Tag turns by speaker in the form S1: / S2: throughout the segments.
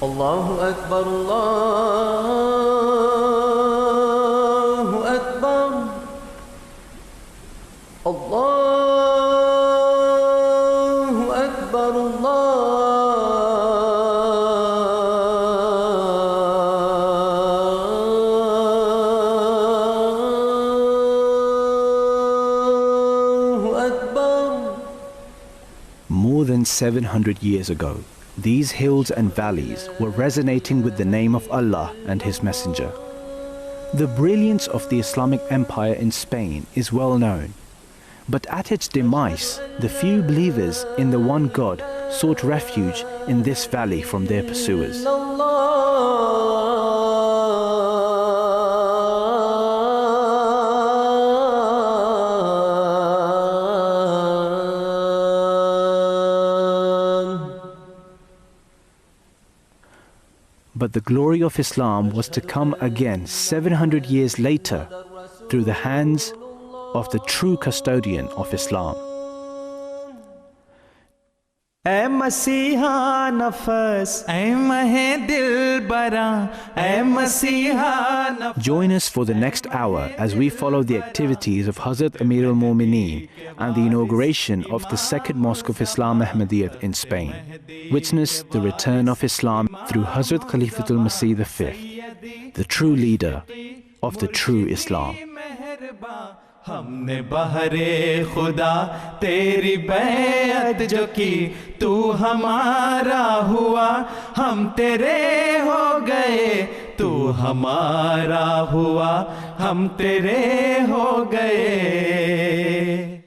S1: Allahu Akbar, Allahu Akbar, Allahu Akbar, Allahu Akbar.
S2: More than 700 years ago, these hills and valleys were resonating with the name of Allah and His Messenger. The brilliance of the Islamic Empire in Spain is well known, but at its demise, the few believers in the one God sought refuge in this valley from their pursuers. But the glory of Islam was to come again 700 years later through the hands of the true custodian of Islam.
S3: ऐ मसीहा नफस ऐ महे दिल बरा ऐ मसीहा नफस.
S2: Join us for the next hour as we follow the activities of Hazrat Amir al-Mu'mineen and the inauguration of the second Mosque of Islam Ahmadiyyat in Spain. Witness the return of Islam through Hazrat Khalifatul Masih V, the true leader of the true Islam.
S3: हमने बहरे खुदा तेरी बैत जो की तू हमारा हुआ हम तेरे हो गए तू हमारा हुआ हम तेरे हो गए.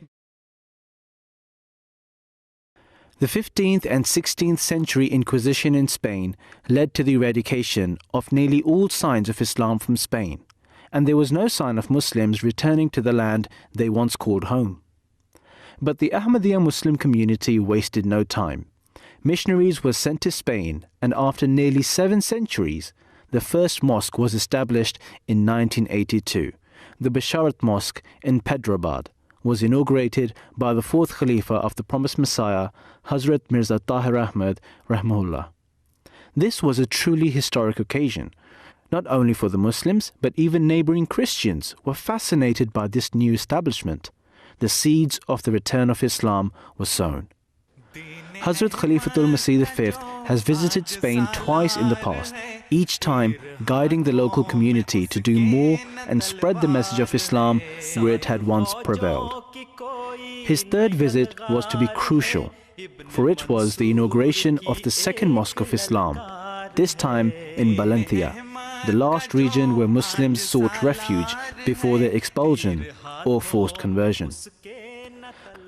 S2: The 15th and 16th century Inquisition in Spain led to the eradication of nearly all signs of Islam from Spain, and there was no sign of Muslims returning to the land they once called home. But the Ahmadiyya Muslim community wasted no time. Missionaries were sent to Spain, and after nearly 7 centuries, the first mosque was established in 1982. The Basharat Mosque in Pedrabad was inaugurated by the 4th Khalifa of the Promised Messiah, Hazrat Mirza Tahir Ahmad Rahimahullah. This was a truly historic occasion. Not only for the Muslims, but even neighboring Christians were fascinated by this new establishment. The seeds of the return of Islam were sown. Hazrat Khalifatul Masih V has visited Spain twice in the past, each time guiding the local community to do more and spread the message of Islam where it had once prevailed. His third visit was to be crucial, for it was the inauguration of the second Mosque of Islam, this time in Valencia, the last region where Muslims sought refuge before their expulsion or forced conversion.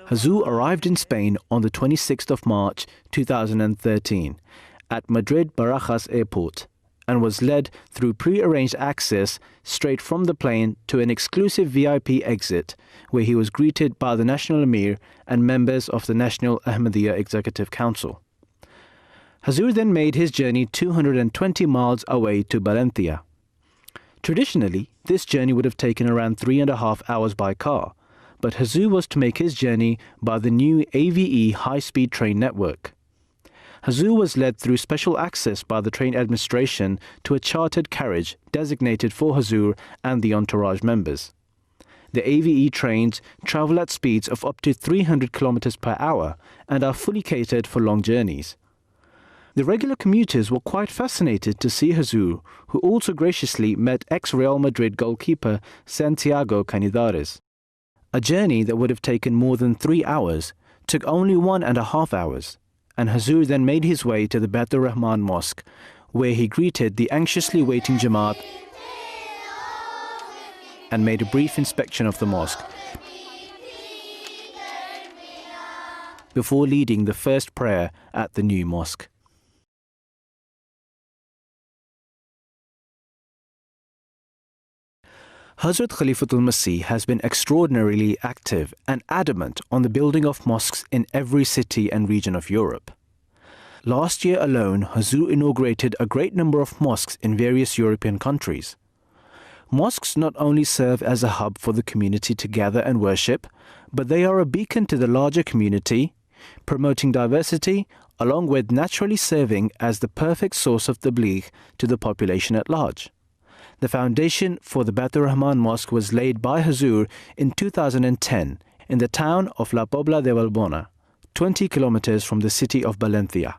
S2: Hazur arrived in Spain on the 26th of March 2013 at Madrid Barajas Airport and was led through pre-arranged access straight from the plane to an exclusive VIP exit where he was greeted by the National Emir and members of the National Ahmadiyya Executive Council. Hazur then made his journey 220 miles away to Valencia. Traditionally, this journey would have taken around 3.5 hours by car, but Hazur was to make his journey by the new AVE high-speed train network. Hazur was led through special access by the train administration to a chartered carriage designated for Hazur and the entourage members. The AVE trains travel at speeds of up to 300 km per hour and are fully catered for long journeys. The regular commuters were quite fascinated to see Hazur, who also graciously met ex-Real Madrid goalkeeper Santiago Canizares. A journey that would have taken more than 3 hours took only 1.5 hours, and Hazur then made his way to the Baitur Rahman Mosque, where he greeted the anxiously waiting Jamaat and made a brief inspection of the mosque before leading the first prayer at the new mosque. Hazrat Khalifatul Masih has been extraordinarily active and adamant on the building of mosques in every city and region of Europe. Last year alone, Hazur inaugurated a great number of mosques in various European countries. Mosques not only serve as a hub for the community to gather and worship, but they are a beacon to the larger community, promoting diversity along with naturally serving as the perfect source of tabligh to the population at large. The foundation for the Baitur Rahman Mosque was laid by Hazur in 2010 in the town of La Pobla de Valbona, 20 kilometers from the city of Valencia.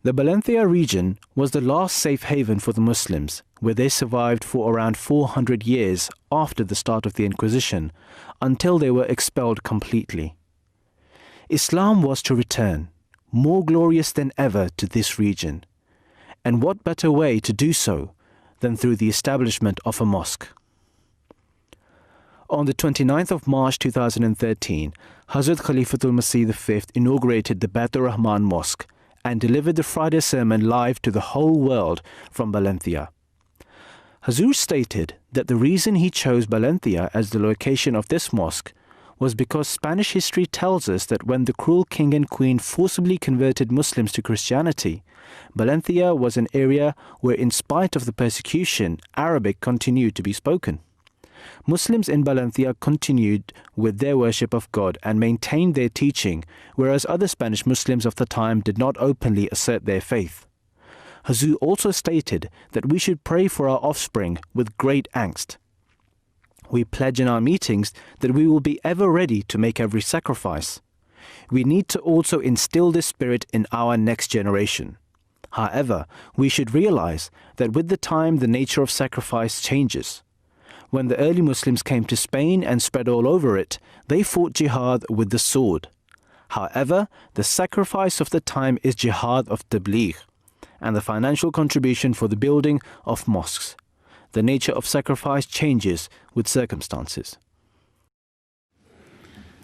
S2: The Valencia region was the last safe haven for the Muslims, where they survived for around 400 years after the start of the Inquisition, until they were expelled completely. Islam was to return, more glorious than ever, to this region. And what better way to do so than through the establishment of a mosque? On the 29th of March 2013, Hazrat Khalifatul Masih V inaugurated the Baitur Rahman Mosque and delivered the Friday sermon live to the whole world from Valencia. Hazur stated that the reason he chose Valencia as the location of this mosque was because Spanish history tells us that when the cruel king and queen forcibly converted Muslims to Christianity, Valencia was an area where, in spite of the persecution, Arabic continued to be spoken. Muslims in Valencia continued with their worship of God and maintained their teaching, whereas other Spanish Muslims of the time did not openly assert their faith. Hazur also stated that we should pray for our offspring with great angst. We pledge in our meetings that we will be ever ready to make every sacrifice. We need to also instill this spirit in our next generation. However, we should realize that with the time the nature of sacrifice changes. When the early Muslims came to Spain and spread all over it, they fought jihad with the sword. However, the sacrifice of the time is jihad of tabligh, and the financial contribution for the building of mosques. The nature of sacrifice changes with circumstances.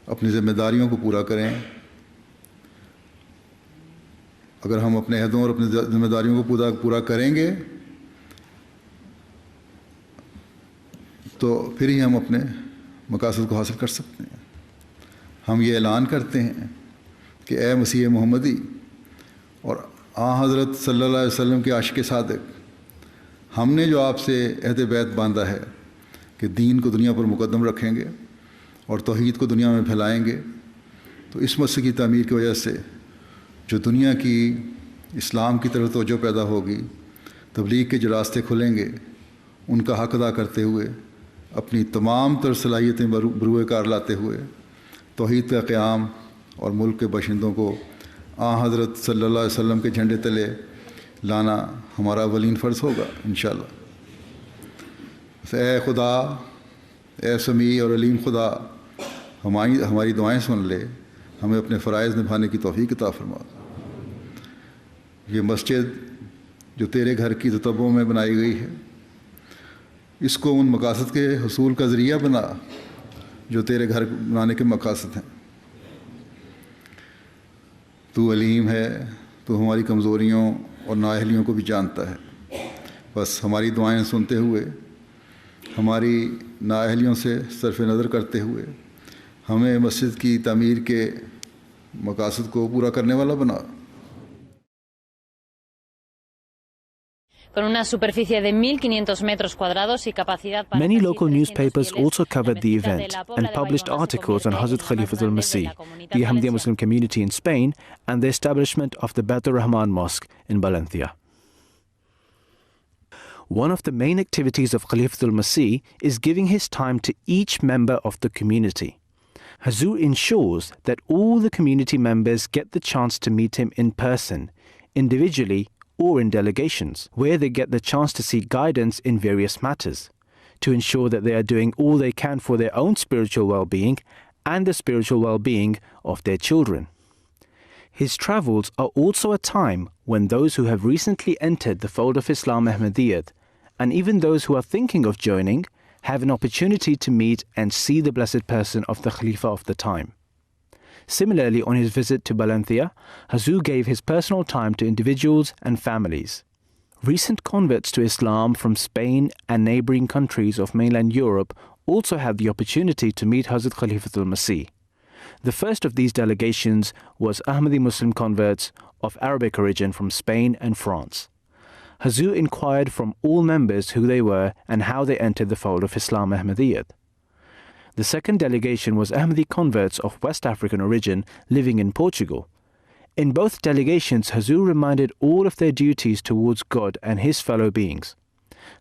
S4: अपनी जिम्मेदारियों को पूरा करें. अगर हम अपने अहदों और अपनी जिम्मेदारियों को पूरा करेंगे तो फिर ही हम अपने मकासद को हासिल कर सकते हैं. हम ये ऐलान करते हैं कि ए मसीह मोहम्मदी और हज़रत सल्लल्लाहु अलैहि वसल्लम के आशिक़ सादिक़, हमने जो आपसे अहद बैत बांधा है कि दीन को दुनिया पर मुकद्दम रखेंगे और तौहीद को दुनिया में फैलाएंगे, तो इस मस्जिद की तामीर की वजह से जो दुनिया की इस्लाम की तरफ तवज्जो पैदा होगी, तबलीग के जो रास्ते खुलेंगे, उनका हक़ अदा करते हुए अपनी तमाम तर सलाहियतें बरूए कार लाते हुए तौहीद का क़याम और मुल्क के बाशिंदों को हज़रत सल्लल्लाहु अलैहि वसल्लम के झंडे तले लाना हमारा अवलीन फ़र्ज़ होगा इंशाअल्लाह. ए खुदा, ए समी और अलीम खुदा, हमारी दुआएं सुन ले, हमें अपने फ़राइज़ निभाने की तौफ़ीक़ अता फरमा. ये मस्जिद जो तेरे घर की ततब्बों में बनाई गई है, इसको उन मकासद के हुसूल का ज़रिया बना जो तेरे घर बनाने के मकासद हैं. तू अलीम है, तू हमारी कमज़ोरियों और नाअहलियों को भी जानता है. बस हमारी दुआएं सुनते हुए, हमारी नाअहलियों से सरफ़ नज़र करते हुए हमें मस्जिद की तामीर के मकासद को पूरा करने वाला बना.
S5: Con una superficie de 1.500 metros cuadrados y capacidad para
S2: Many local newspapers also covered the event and published articles on Hazrat Khalifatul Masih, the Ahmadiyya Muslim community in Spain, and the establishment of the Baitur Rahman Mosque in Valencia. One of the main activities of Khalifatul Masih is giving his time to each member of the community. Hazur ensures that all the community members get the chance to meet him in person, individually, or in delegations, where they get the chance to seek guidance in various matters, to ensure that they are doing all they can for their own spiritual well-being and the spiritual well-being of their children. His travels are also a time when those who have recently entered the fold of Islam Ahmadiyyat, and even those who are thinking of joining, have an opportunity to meet and see the blessed person of the Khalifa of the time. Similarly, on his visit to Valencia, Hazur gave his personal time to individuals and families. Recent converts to Islam from Spain and neighboring countries of mainland Europe also had the opportunity to meet Hazrat Khalifatul Masih. The first of these delegations was Ahmadi Muslim converts of Arabic origin from Spain and France. Hazur inquired from all members who they were and how they entered the fold of Islam Ahmadiyyat. The second delegation was Ahmadi converts of West African origin living in Portugal. In both delegations, Hazur reminded all of their duties towards God and his fellow beings.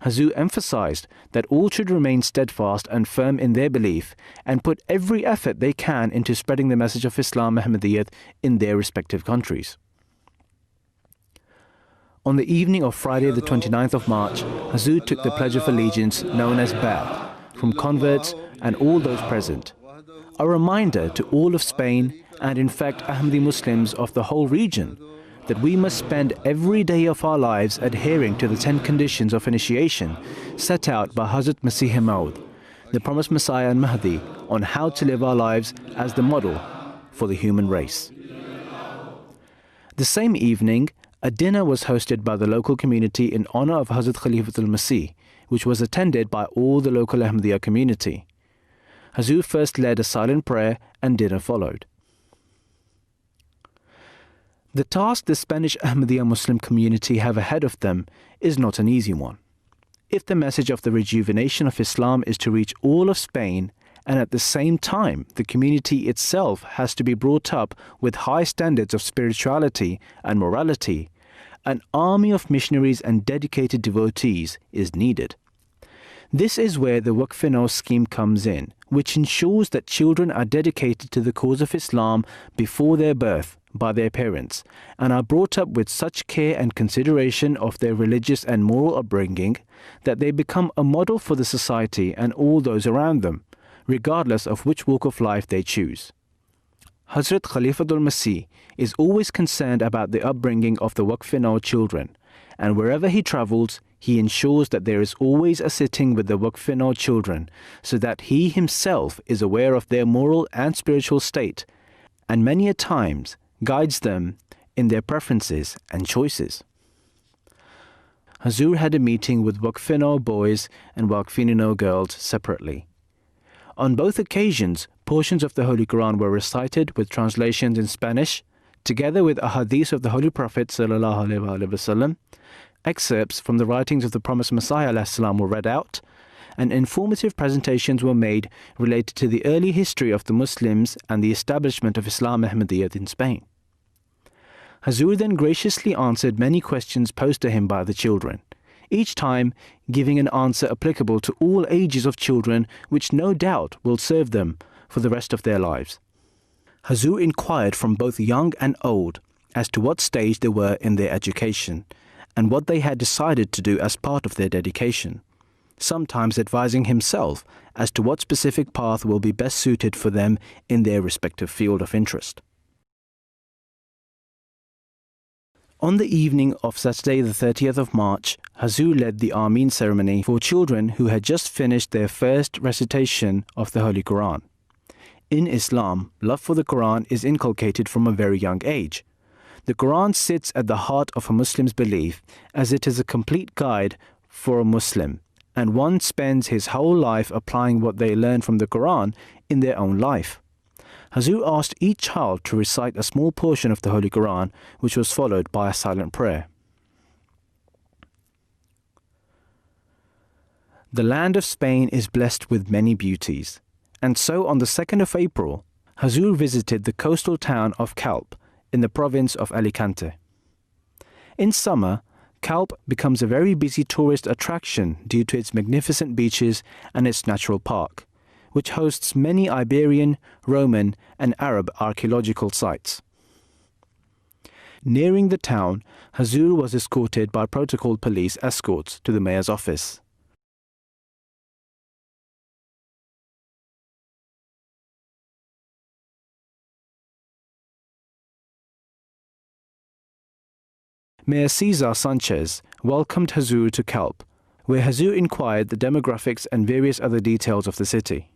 S2: Hazur emphasized that all should remain steadfast and firm in their belief and put every effort they can into spreading the message of Islam Ahmadiyyat in their respective countries. On the evening of Friday the 29th of March, Hazur took the Pledge of Allegiance known as Bai'at from converts and all those present. A reminder to all of Spain and in fact Ahmadi Muslims of the whole region that we must spend every day of our lives adhering to the 10 conditions of initiation set out by Hazrat Masih Maud, the promised Messiah and Mahdi, on how to live our lives as the model for the human race. The same evening, a dinner was hosted by the local community in honor of Hazrat Khalifatul Masih, which was attended by all the local Ahmadiyya community. Hazur first led a silent prayer and dinner followed. The task the Spanish Ahmadiyya Muslim community have ahead of them is not an easy one. If the message of the rejuvenation of Islam is to reach all of Spain, and at the same time the community itself has to be brought up with high standards of spirituality and morality, an army of missionaries and dedicated devotees is needed. This is where the Waqf-e-Nau scheme comes in, which ensures that children are dedicated to the cause of Islam before their birth by their parents and are brought up with such care and consideration of their religious and moral upbringing that they become a model for the society and all those around them, regardless of which walk of life they choose. Hazrat Khalifatul Masih is always concerned about the upbringing of the Waqf-e-Nau children, and wherever he travels, he ensures that there is always a sitting with the Waqf-e-Nau children so that he himself is aware of their moral and spiritual state, and many a times guides them in their preferences and choices. Hazur had a meeting with Waqf-e-Nau boys and Waqf-e-Nau girls separately. On both occasions, portions of the Holy Quran were recited with translations in Spanish, together with ahadith of the Holy Prophet ﷺ. Excerpts from the writings of the promised Messiah ﷺ were read out, and informative presentations were made related to the early history of the Muslims and the establishment of Islam Ahmadiyyat in Spain. Hazur then graciously answered many questions posed to him by the children, each time giving an answer applicable to all ages of children, which no doubt will serve them for the rest of their lives. Hazur inquired from both young and old as to what stage they were in their education and what they had decided to do as part of their dedication, sometimes advising himself as to what specific path will be best suited for them in their respective field of interest. On the evening of Saturday the 30th of March, Hazur led the Ameen ceremony for children who had just finished their first recitation of the Holy Quran. In Islam, love for the Quran is inculcated from a very young age. The Quran sits at the heart of a Muslim's belief, as it is a complete guide for a Muslim, and one spends his whole life applying what they learn from the Quran in their own life. Hazur asked each child to recite a small portion of the Holy Quran, which was followed by a silent prayer. The land of Spain is blessed with many beauties, and so on the 2nd of April, Hazur visited the coastal town of Calp in the province of Alicante. In summer, Calp becomes a very busy tourist attraction due to its magnificent beaches and its natural park, which hosts many Iberian, Roman, and Arab archaeological sites. Nearing the town, Hazur was escorted by protocol police escorts to the mayor's office. Mayor Cesar Sanchez welcomed Hazur to Calp, where Hazur inquired the demographics and various other details of the city.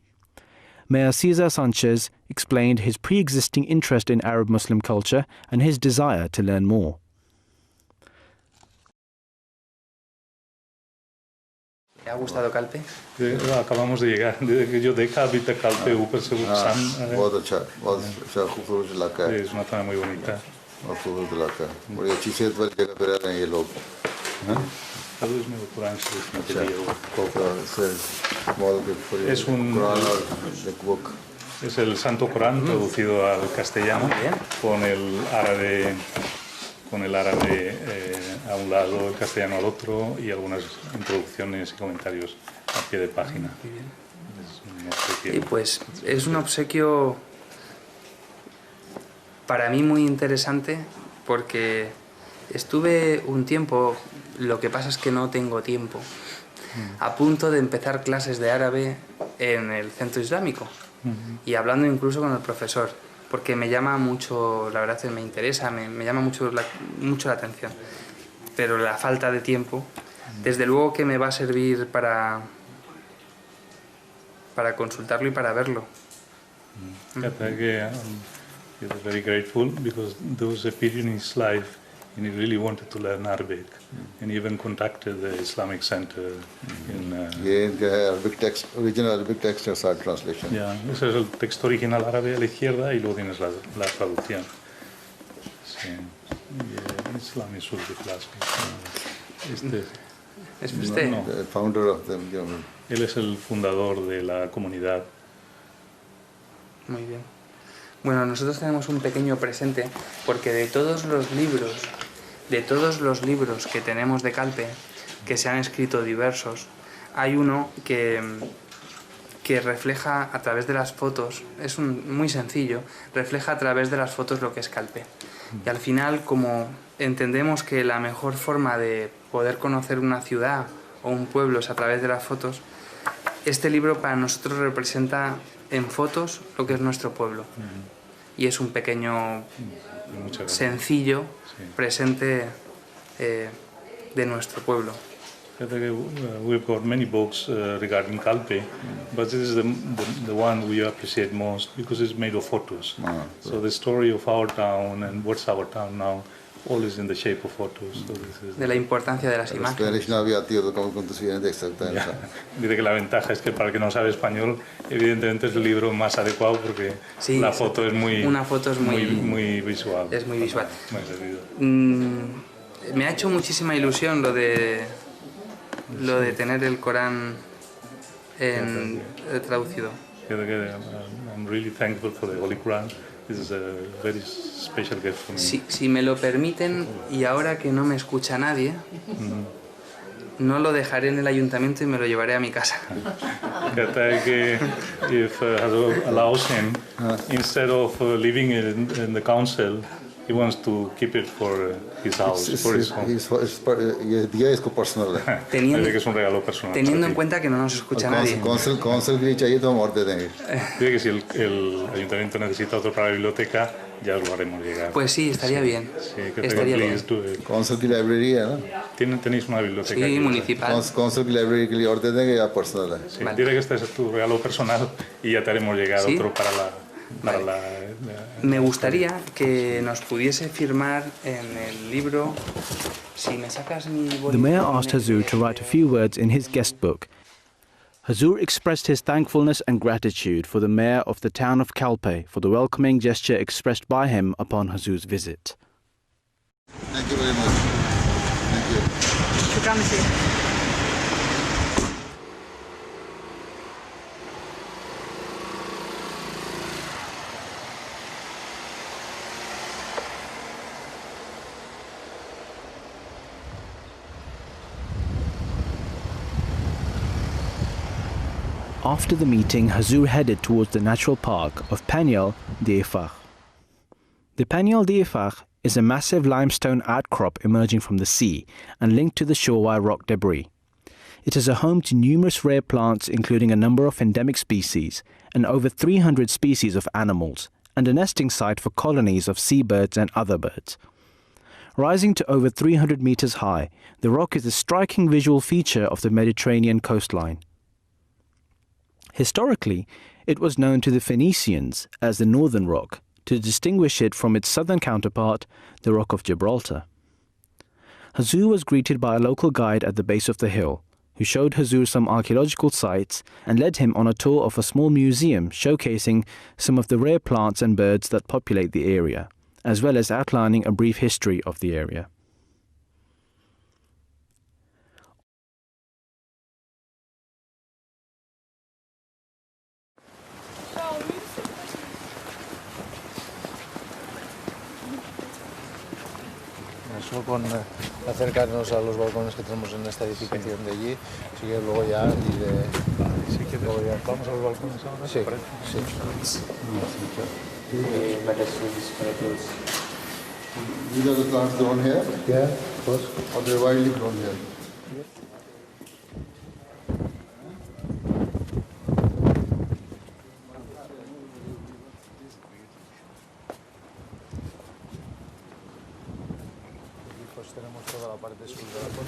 S2: Mayor Cesar Sanchez explained his pre-existing interest in Arab Muslim culture and his desire to learn more.
S6: ¿Te ha gustado Calpe?
S7: Acabamos de llegar, yo de Calpe Calpe ऊपर से
S4: बहुत अच्छा खूबसूरत इलाका है.
S7: Es una zona muy bonita.
S4: और खूबसूरत इलाका है. बड़ी अच्छी सेहत वाली जगह पे रह रहे हैं ये लोग.
S7: How is my Quran Sharif material?
S4: Es
S7: un-
S4: book.
S7: Es el Santo Corán traducido al castellano
S6: bien.
S7: con el árabe a un lado, el castellano al otro y algunas introducciones y comentarios a pie de página. Es un obsequio.
S6: Y pues es un obsequio para mí muy interesante porque estuve un tiempo, lo que pasa es que no tengo tiempo, a punto de empezar clases de árabe en el centro islámico y hablando incluso con el profesor, porque me llama mucho, la verdad es que me interesa, me llama mucho la atención, pero la falta de tiempo, desde luego que me va a servir para consultarlo y para verlo.
S7: He was very grateful because there was a period in his life and he really wanted to learn Arabic and he even contacted the Islamic Center in...
S4: Original Arabic text and side translation.
S7: Ese es el texto original árabe a la izquierda y luego tienes la traducción. Sí. Islam is the class.
S6: ¿Es usted?
S7: No.
S4: The founder of them.
S7: Él es el fundador de la comunidad.
S6: Muy bien. Bueno, nosotros tenemos un pequeño presente porque de todos los libros que tenemos de Calpe, que se han escrito diversos, hay uno que refleja a través de las fotos, es muy sencillo, refleja a través de las fotos lo que es Calpe. Y al final, como entendemos que la mejor forma de poder conocer una ciudad o un pueblo es a través de las fotos, este libro para nosotros representa en fotos lo que es nuestro pueblo. Y es un pequeño, sencillo presente de nuestro pueblo.
S7: We've got many books regarding Calpe, but this is the one we appreciate most because it's made of photos. So the story of our town and what's our town now, all is in the shape of photos. So this is
S6: de la importancia de las imágenes.
S7: Dice que la ventaja es que para el que no sabe español, evidentemente es el libro más adecuado porque
S6: Sí,
S7: la foto es muy,
S6: una foto es
S7: muy visual.
S6: Es muy visual.
S7: Muy servido.
S6: Me ha hecho muchísima ilusión lo de tener el Corán traducido.
S7: I'm really thankful for the Holy Quran. This is a very special gift for me.
S6: Si me lo permiten, y ahora que no me escucha nadie, no lo dejaré en el ayuntamiento y me lo llevaré a mi casa.
S7: If Hazur allows him, instead of living in the council, he wants to keep it for his house, for his home. Dice que es un regalo personal.
S6: Teniendo en cuenta que no nos escucha nadie.
S7: Dice que si el ayuntamiento necesita otro para la biblioteca, ya os lo haremos llegar.
S6: Pues sí, estaría bien.
S7: Sí, que
S6: Estaría bien.
S4: Council की library है ना?
S7: Tenéis una biblioteca.
S6: Sí,
S7: aquí,
S6: municipal.
S4: Council की library के लिए और दे देंगे या personal है?
S7: Sí, dile que este es tu regalo personal y ya te haremos llegar
S6: ¿Sí?
S7: otro para la
S6: Me gustaría que nos pudiese firmar en el libro. Si me sacas mi
S2: The mayor asked Hazur to write a few words in his guest book. Hazur expressed his thankfulness and gratitude for the mayor of the town of Calpe for the welcoming gesture expressed by him upon Hazur's visit.
S4: Thank you very much. Thank you.
S2: After the meeting, Hazur headed towards the natural park of Panyal Diefach. The Panyal Diefach is a massive limestone outcrop emerging from the sea and linked to the shore by rock debris. It is a home to numerous rare plants, including a number of endemic species and over 300 species of animals, and a nesting site for colonies of seabirds and other birds. Rising to over 300 meters high, the rock is a striking visual feature of the Mediterranean coastline. Historically, it was known to the Phoenicians as the Northern Rock, to distinguish it from its southern counterpart, the Rock of Gibraltar. Hazur was greeted by a local guide at the base of the hill, who showed Hazur some archaeological sites and led him on a tour of a small museum showcasing some of the rare plants and birds that populate the area, as well as outlining a brief history of the area.
S8: eso con acercarnos a los balcones que tenemos en esta edificación de allí, así que luego ya luego ya
S7: Vamos a los balcones ahora.
S8: sí, sí.
S4: These are the plants grown here?
S8: Yeah, of course.
S4: Or they're widely grown here?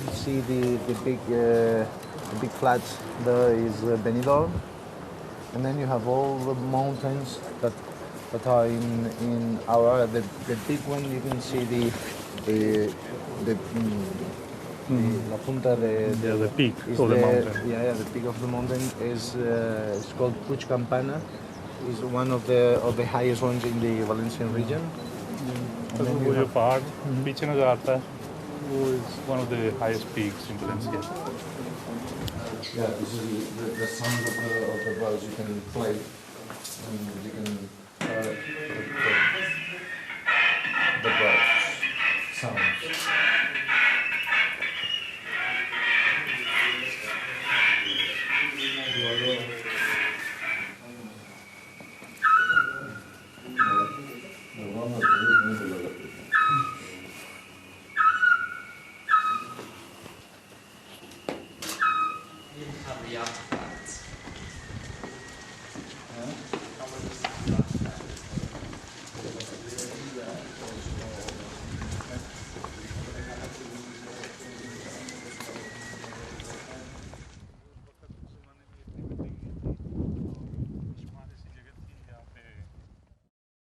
S8: You see the big flats. There is Benidorm, and then you have all the mountains that are in our the big one. You can see la punta
S7: The peak
S8: is
S7: of the mountain.
S8: Yeah, the peak of the mountain is it's called Puig Campana. Is one of the highest ones in the Valencian region.
S7: तो वो जो पहाड़ पीछे नजर आता है वो is one of the highest peaks in Valencia.
S8: Yeah, this is the sound of the birds you can play. And you can